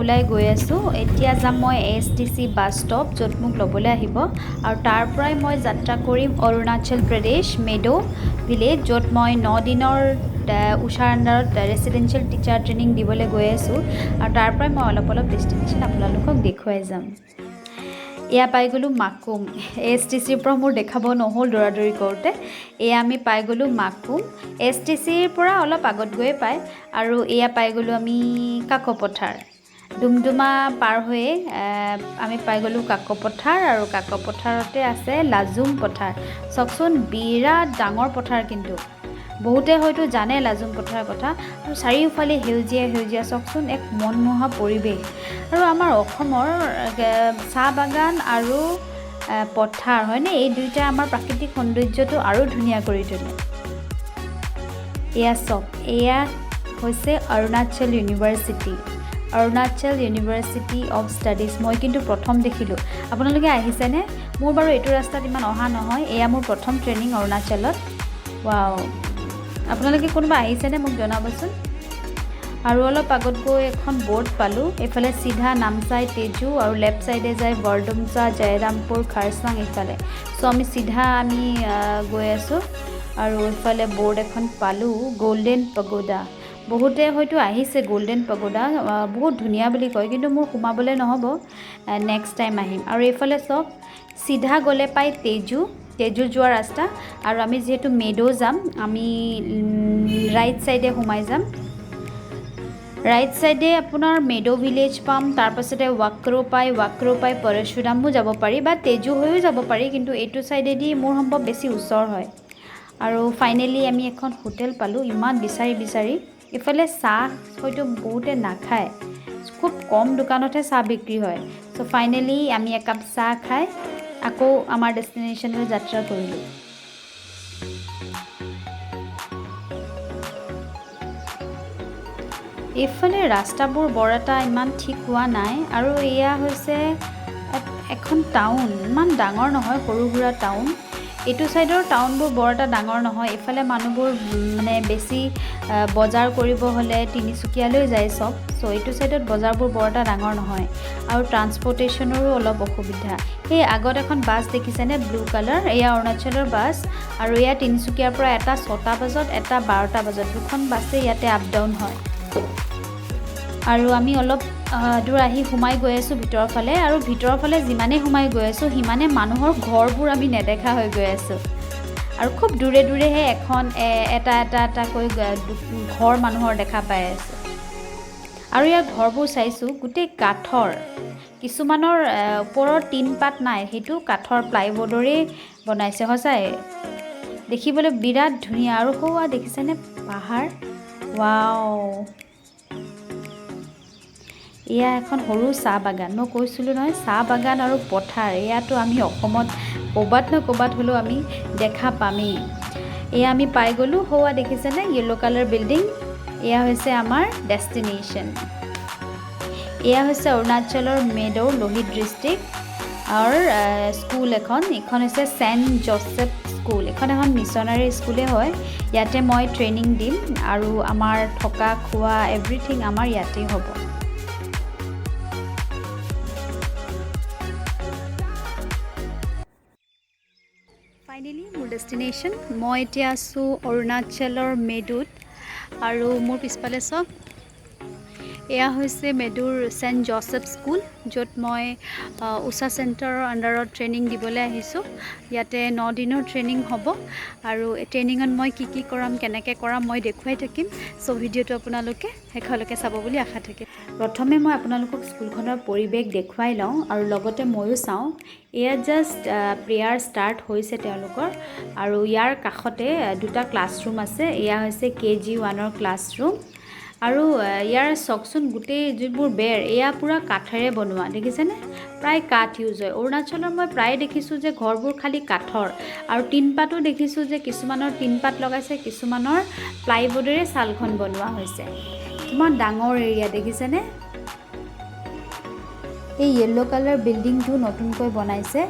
ওলাই গৈ আছোঁ এতিয়া যাম মই ASTC বাছ ষ্টপ য'ত মোক ল'বলৈ আহিব আৰু তাৰ পৰাই মই যাত্ৰা কৰিম অৰুণাচল প্ৰদেশ মেডো ভিলেজ য'ত মই 9 দিনৰ উষাৰ আণ্ডাৰত ৰেচিডেঞ্চিয়েল টিচাৰ ট্ৰেইনিং দিবলৈ গৈ আছোঁ আৰু তাৰ পৰাই মই অলপ ডেষ্টিনেশ্যন আপোনালোকক দেখুৱাই যাম এয়া পাই গ'লোঁ মাকুম ASTCৰ পৰা মোৰ দেখাব নহ'ল দৌৰাদৌৰি কৰোঁতে এয়া আমি পাই গ'লোঁ মাকুম ASTCৰ পৰা অলপ আগত গৈয়ে পায় আৰু এয়া পাই গ'লোঁ আমি কাকপথাৰ ডুমডুমা পাৰ হৈয়ে আমি পাই গ'লোঁ কাকপথাৰ আৰু কাকপথাৰতে আছে লাজুং পথাৰ চাওকচোন বিৰাট ডাঙৰ পথাৰ কিন্তু বহুতে হয়তো জানে লাজুং পথাৰৰ কথা আৰু চাৰিওফালে সেউজীয়া চাওকচোন এক মনমোহা পৰিৱেশ আৰু আমাৰ অসমৰ চাহ বাগান আৰু পথাৰ হয়নে এই দুইটা আমাৰ প্ৰাকৃতিক সৌন্দৰ্যটো আৰু ধুনীয়া কৰি তোলে এয়া চক এয়া হৈছে অৰুণাচল ইউনিভাৰ্চিটি অফ ষ্টাডিজ মই কিন্তু প্ৰথম দেখিলোঁ আপোনালোকে আহিছেনে মোৰ বাৰু এইটো ৰাস্তাত ইমান অহা নহয় এয়া মোৰ প্ৰথম ট্ৰেইনিং অৰুণাচলত ৱাও আপোনালোকে কোনোবা আহিছেনে মোক জনাবচোন আৰু অলপ আগত গৈ এখন বৰ্ড পালোঁ এইফালে চিধা নামচাই তেজু আৰু লেফ্ট চাইডে যায় বৰডুমচা জয়ৰামপুৰ খাৰচাং এইফালে চ' আমি চিধা গৈ আছোঁ আৰু এইফালে বৰ্ড এখন পালোঁ গল্ডেন পগোডা বহুতে হয়তো আহিছে গল্ডেন পগোডা বহুত ধুনীয়া বুলি কয় কিন্তু মোৰ সোমাবলৈ নহ'ব নেক্সট টাইম আহিম আৰু এইফালে চক চিধা গ'লে পাই তেজু যোৱা ৰাস্তা আৰু আমি যিহেতু মেডো যাম আমি ৰাইট চাইডে সোমাই যাম ৰাইট চাইডে আপোনাৰ মেডো ভিলেজ পাম তাৰপাছতে ৱাক্ৰো পাই পৰশুৰামো যাব পাৰি বা তেজু হৈও যাব পাৰি কিন্তু এইটো চাইডেদি মোৰ সম্ভৱ বেছি ওচৰ হয় আৰু ফাইনেলি আমি এখন হোটেল পালোঁ ইমান বিচাৰি ইফালে চাহ হয়তো বহুতে নাখায় খুব কম দোকানতহে চাহ বিক্ৰী হয় চ' ফাইনেলি আমি একাপ চাহ খাই আকৌ আমাৰ ডেষ্টিনেশ্যনলৈ যাত্ৰা কৰিলোঁ এইফালে ৰাস্তাবোৰ বৰ এটা ইমান ঠিক হোৱা নাই আৰু এয়া হৈছে এখন টাউন ইমান ডাঙৰ নহয় সৰু সুৰা টাউন এইটো চাইডৰ টাউনবোৰ বৰ এটা ডাঙৰ নহয় এইফালে মানুহবোৰ মানে বেছি বজাৰ কৰিব হ'লে তিনিচুকীয়ালৈ যায় চব চ' এইটো চাইডত বজাৰবোৰ বৰ এটা ডাঙৰ নহয় আৰু ট্ৰান্সপৰ্টেশ্যনৰো অলপ অসুবিধা সেই আগত এখন বাছ দেখিছেনে ব্লু কালাৰ এয়া অৰুণাচলৰ বাছ আৰু এয়া তিনিচুকীয়াৰ পৰা এটা 6টা বজাত এটা 12টা বজাত দুখন বাছে ইয়াতে আপ ডাউন হয় আৰু আমি অলপ দূৰ আহি সোমাই গৈ আছোঁ ভিতৰৰ ফালে আৰু ভিতৰৰ ফালে যিমানেই সোমাই গৈ আছোঁ সিমানে মানুহৰ ঘৰবোৰ আমি নেদেখা হৈ গৈ আছোঁ আৰু খুব দূৰেহে এখন এটাকৈ ঘৰ মানুহৰ দেখা পাই আছোঁ আৰু ইয়াৰ ঘৰবোৰ চাইছোঁ গোটেই কাঠৰ কিছুমানৰ ওপৰৰ টিন পাত নাই সেইটো কাঠৰ প্লাইবোৰ্ডৰে বনাইছে সঁচাই দেখিবলৈ বিৰাট ধুনীয়া আৰু সৌৱা দেখিছেনে পাহাৰ ৱাও এয়া এখন সৰু চাহ বাগান মই কৈছিলোঁ নহয় চাহ বাগান আৰু পথাৰ এয়াতো আমি অসমত ক'ৰবাত হ'লেও আমি দেখা পামেই এয়া আমি পাই গ'লোঁ সৌৱা দেখিছেনে য়েল্লো কালাৰ বিল্ডিং এয়া হৈছে আমাৰ ডেষ্টিনেশ্যন এয়া হৈছে অৰুণাচলৰ মেডো লোহিত ডিষ্ট্ৰিক্ট আৰু স্কুল এইখন হৈছে ছেণ্ট জোচেফ স্কুল এখন মিছনাৰী স্কুলে হয় ইয়াতে মই ট্ৰেইনিং দিম আৰু আমাৰ থকা খোৱা এভৰিথিং আমাৰ ইয়াতেই হ'ব ফাইনেলি মোৰ ডেষ্টিনেশ্যন মই এতিয়া আছোঁ অৰুণাচলৰ মেডোত আৰু মোৰ পিছফালে চব এয়া হৈছে মেডোৰ ছেণ্ট জোচেফ স্কুল য'ত মই উষা চেণ্টাৰৰ আণ্ডাৰত ট্ৰেইনিং দিবলৈ আহিছোঁ ইয়াতে 9 দিনৰ ট্ৰেইনিং হ'ব আৰু ট্ৰেইনিঙত মই কি কৰাম কেনেকৈ কৰাম মই দেখুৱাই থাকিম চ' ভিডিঅ'টো আপোনালোকে শেষলৈকে চাব বুলি আশা থাকিল প্ৰথমে মই আপোনালোকক স্কুলখনৰ পৰিৱেশ দেখুৱাই লওঁ আৰু লগতে ময়ো চাওঁ এয়া জাষ্ট প্ৰেয়াৰ ষ্টাৰ্ট হৈছে তেওঁলোকৰ আৰু ইয়াৰ কাষতে দুটা ক্লাছৰুম আছে এয়া হৈছে KG1ৰ ক্লাছৰুম আৰু ইয়াৰ চকচোন গোটেই যিবোৰ বেৰ এয়া পুৰা কাঠেৰে বনোৱা দেখিছেনে প্ৰায় কাঠ ইউজ হয় অৰুণাচলৰ মই প্ৰায় দেখিছোঁ যে ঘৰবোৰ খালি কাঠৰ আৰু টিনপাতো দেখিছোঁ যে কিছুমানৰ টিনপাত লগাইছে কিছুমানৰ প্লাইবোৰ্ডেৰে ছালখন বনোৱা হৈছে কিমান ডাঙৰ এৰিয়া দেখিছেনে এই য়েল্লো কালাৰ বিল্ডিংটো নতুনকৈ বনাইছে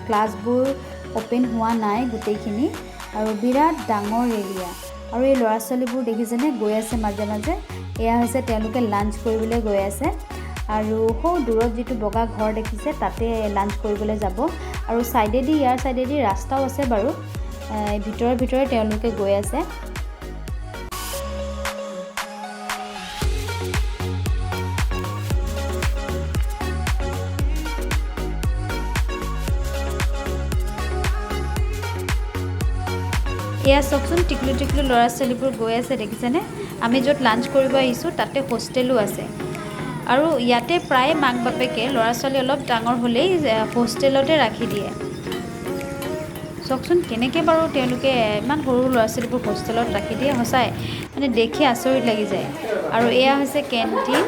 ক্লাছবোৰ ওপেন হোৱা নাই গোটেইখিনি আৰু বিৰাট ডাঙৰ এৰিয়া আৰু এই ল'ৰা ছোৱালীবোৰ দেখিছেনে গৈ আছে মাজে মাজে এয়া হৈছে তেওঁলোকে লাঞ্চ কৰিবলৈ গৈ আছে আৰু সৌ দূৰত যিটো বগা ঘৰ দেখিছে তাতে লাঞ্চ কৰিবলৈ যাব আৰু সাইডেদি ইয়াৰ সাইডেদি ৰাস্তাও আছে বাৰু ভিতৰে তেওঁলোকে গৈ আছে এয়া চকচোন টিকলু ল'ৰা ছোৱালীবোৰ গৈ আছে দেখিছেনে আমি য'ত লাঞ্চ কৰিব আহিছোঁ তাতে হোষ্টেলো আছে আৰু ইয়াতে প্ৰায় মাক বাপেকে ল'ৰা ছোৱালী অলপ ডাঙৰ হ'লেই হোষ্টেলতে ৰাখি দিয়ে চকচোন কেনেকৈ বাৰু তেওঁলোকে ইমান সৰু ল'ৰা ছোৱালীবোৰ হোষ্টেলত ৰাখি দিয়ে সঁচাই মানে দেখি আচৰিত লাগি যায় আৰু এয়া হৈছে কেণ্টিন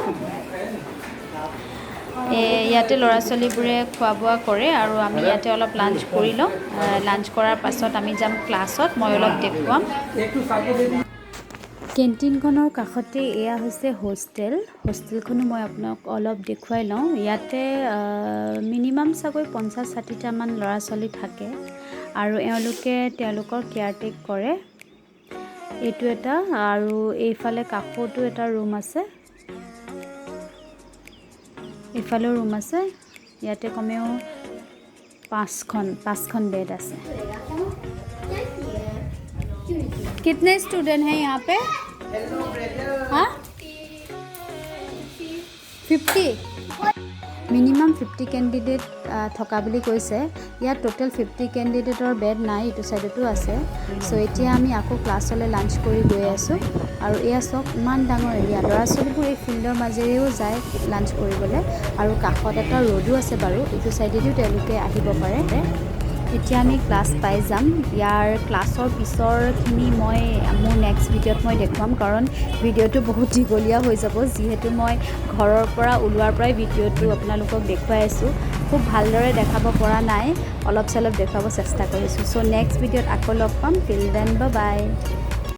ইয়াতে ল'ৰা ছোৱালীবোৰে খোৱা বোৱা কৰে আৰু আমি ইয়াতে অলপ লাঞ্চ কৰি লওঁ লাঞ্চ কৰাৰ পাছত আমি যাম ক্লাছত মই অলপ দেখুৱাম কেণ্টিনখনৰ কাষতে এয়া হৈছে হোষ্টেলখনো মই আপোনাক অলপ দেখুৱাই লওঁ ইয়াতে মিনিমাম চাগৈ 50-60টামান ল'ৰা ছোৱালী থাকে আৰু এওঁলোকে তেওঁলোকৰ কেয়াৰটেক কৰে এইটো এটা আৰু এইফালে কাষতো এটা ৰুম আছে এইফালেও ৰুম আছে ইয়াতে কমেও 5খন बेड আছে कितने स्टूडेंट हैं यहाँ पे हाँ 50 মিনিমাম 50 কেণ্ডিডেট থকা বুলি কৈছে ইয়াত টোটেল 50 কেণ্ডিডেটৰ বেড নাই এইটো সাইডতো আছে সো এতিয়া আমি আকৌ ক্লাছলৈ লাঞ্চ কৰি গৈ আছোঁ আৰু এয়া সব ইমান ডাঙৰ এৰিয়া ল'ৰা ছোৱালীবোৰ এই ফিল্ডৰ মাজেৰেও যায় লাঞ্চ কৰিবলৈ আৰু কাষত এটা ৰোডো আছে বাৰু এইটো সাইডেদিও তেওঁলোকে আহিব পাৰে এতিয়া আমি ক্লাছ পাই যাম ইয়াৰ ক্লাছৰ পিছৰখিনি মই মোৰ নেক্সট ভিডিঅ'ত মই দেখুৱাম কাৰণ ভিডিঅ'টো বহুত দীঘলীয়া হৈ যাব যিহেতু মই ঘৰৰ পৰা ওলোৱাৰ পৰাই ভিডিঅ'টো আপোনালোকক দেখুৱাই আছোঁ খুব ভালদৰে দেখাব পৰা নাই অলপ চলপ দেখুৱাব চেষ্টা কৰিছোঁ সো নেক্সট ভিডিঅ'ত আকৌ লগ পাম টিল দেন বাই